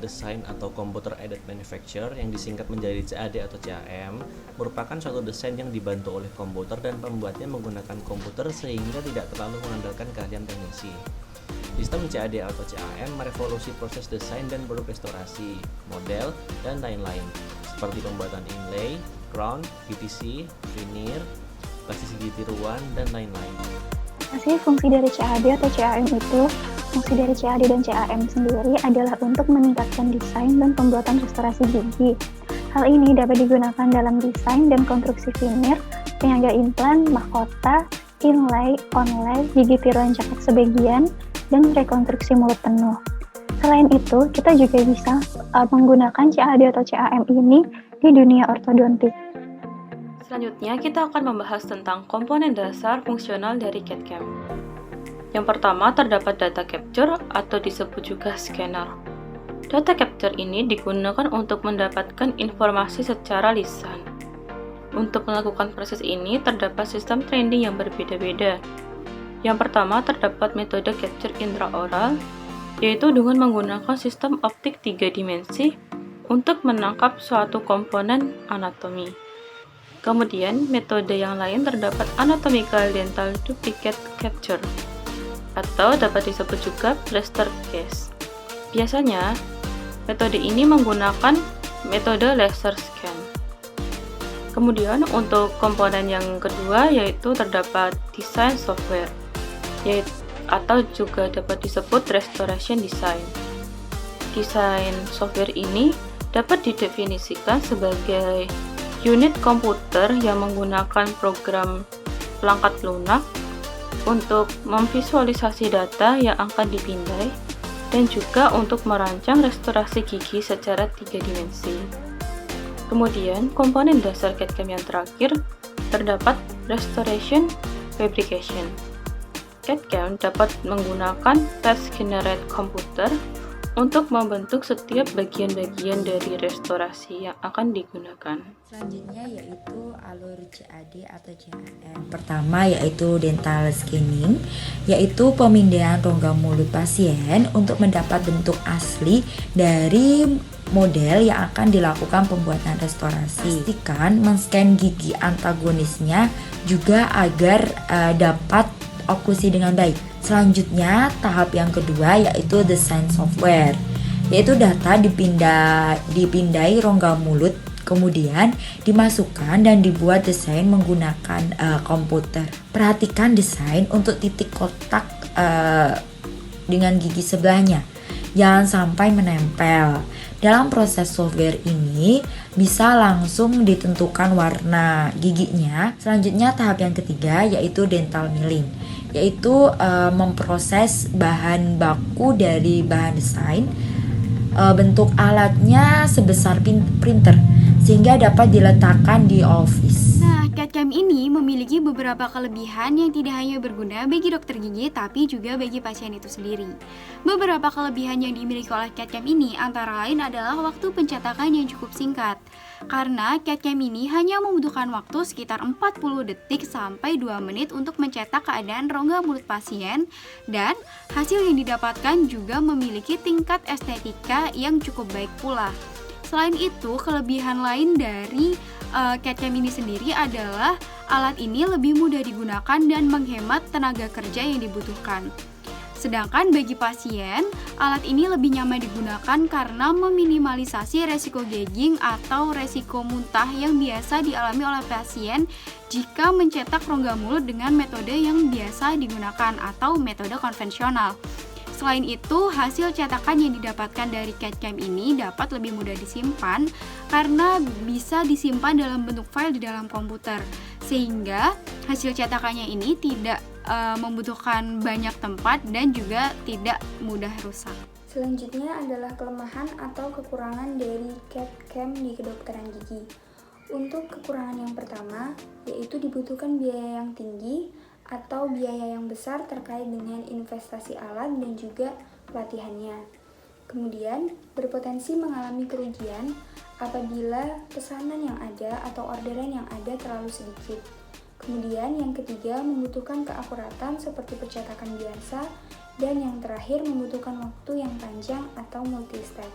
Design atau Computer Aided Manufacture yang disingkat menjadi CAD atau CAM merupakan suatu desain yang dibantu oleh komputer dan pembuatnya menggunakan komputer sehingga tidak terlalu mengandalkan keahlian teknisi. Sistem CAD atau CAM merevolusi proses desain dan produk restorasi, model, dan lain-lain seperti pembuatan inlay, crown, PTC, veneer, basis gigi tiruan, dan lain-lain. Masih fungsi dari CAD atau CAM itu, fungsi dari CAD dan CAM sendiri adalah untuk meningkatkan desain dan pembuatan restorasi gigi. Hal ini dapat digunakan dalam desain dan konstruksi veneer, penyangga implan, mahkota, inlay, onlay, gigi tiruan cakak sebagian, dan rekonstruksi mulut penuh. Selain itu, kita juga bisa menggunakan CAD atau CAM ini di dunia ortodontik. Selanjutnya, kita akan membahas tentang komponen dasar fungsional dari CAD/CAM. Yang pertama, terdapat data capture atau disebut juga scanner. Data capture ini digunakan untuk mendapatkan informasi secara lisan. Untuk melakukan proses ini, terdapat sistem training yang berbeda-beda. Yang pertama, terdapat metode capture intraoral, yaitu dengan menggunakan sistem optik 3 dimensi untuk menangkap suatu komponen anatomi. Kemudian, metode yang lain terdapat anatomical dental duplicate capture, atau dapat disebut juga plaster cast. Biasanya, metode ini menggunakan metode laser scan. Kemudian, untuk komponen yang kedua yaitu terdapat design software, atau juga dapat disebut restoration design. Desain software ini dapat didefinisikan sebagai unit komputer yang menggunakan program perangkat lunak untuk memvisualisasi data yang akan dipindai dan juga untuk merancang restorasi gigi secara 3 dimensi. Kemudian, komponen dasar CAD/CAM yang terakhir terdapat restoration fabrication. CAD/CAM dapat menggunakan task generate komputer untuk membentuk setiap bagian-bagian dari restorasi yang akan digunakan. Selanjutnya yaitu alur CAD atau CAM. Pertama yaitu dental scanning, yaitu pemindaian rongga mulut pasien untuk mendapat bentuk asli dari model yang akan dilakukan pembuatan restorasi. Pastikan men-scan gigi antagonisnya juga agar dapat okusi dengan baik. Selanjutnya, tahap yang kedua yaitu desain software, yaitu data dipindai rongga mulut, kemudian dimasukkan dan dibuat desain menggunakan komputer. Perhatikan desain untuk titik kotak dengan gigi sebelahnya, jangan sampai menempel. Dalam proses software ini bisa langsung ditentukan warna giginya. Selanjutnya tahap yang ketiga yaitu dental milling, yaitu memproses bahan baku dari bahan desain. Bentuk alatnya sebesar printer sehingga dapat diletakkan di office. Nah, CAD/CAM ini memiliki beberapa kelebihan yang tidak hanya berguna bagi dokter gigi tapi juga bagi pasien itu sendiri. Beberapa kelebihan yang dimiliki oleh CAD/CAM ini antara lain adalah waktu pencetakan yang cukup singkat. Karena CAD/CAM ini hanya membutuhkan waktu sekitar 40 detik sampai 2 menit untuk mencetak keadaan rongga mulut pasien, dan hasil yang didapatkan juga memiliki tingkat estetika yang cukup baik pula. Selain itu, kelebihan lain dari CAD/CAM ini sendiri adalah alat ini lebih mudah digunakan dan menghemat tenaga kerja yang dibutuhkan. Sedangkan bagi pasien, alat ini lebih nyaman digunakan karena meminimalisasi resiko gagging atau resiko muntah yang biasa dialami oleh pasien jika mencetak rongga mulut dengan metode yang biasa digunakan atau metode konvensional. Selain itu, hasil cetakan yang didapatkan dari CAD/CAM ini dapat lebih mudah disimpan karena bisa disimpan dalam bentuk file di dalam komputer, sehingga hasil cetakannya ini tidak membutuhkan banyak tempat dan juga tidak mudah rusak. Selanjutnya adalah kelemahan atau kekurangan dari CAD/CAM di kedokteran gigi. Untuk kekurangan yang pertama, yaitu dibutuhkan biaya yang tinggi atau biaya yang besar terkait dengan investasi alat dan juga pelatihannya. Kemudian, berpotensi mengalami kerugian apabila pesanan yang ada atau orderan yang ada terlalu sedikit. Kemudian, yang ketiga, membutuhkan keakuratan seperti percetakan biasa, dan yang terakhir membutuhkan waktu yang panjang atau multi-step.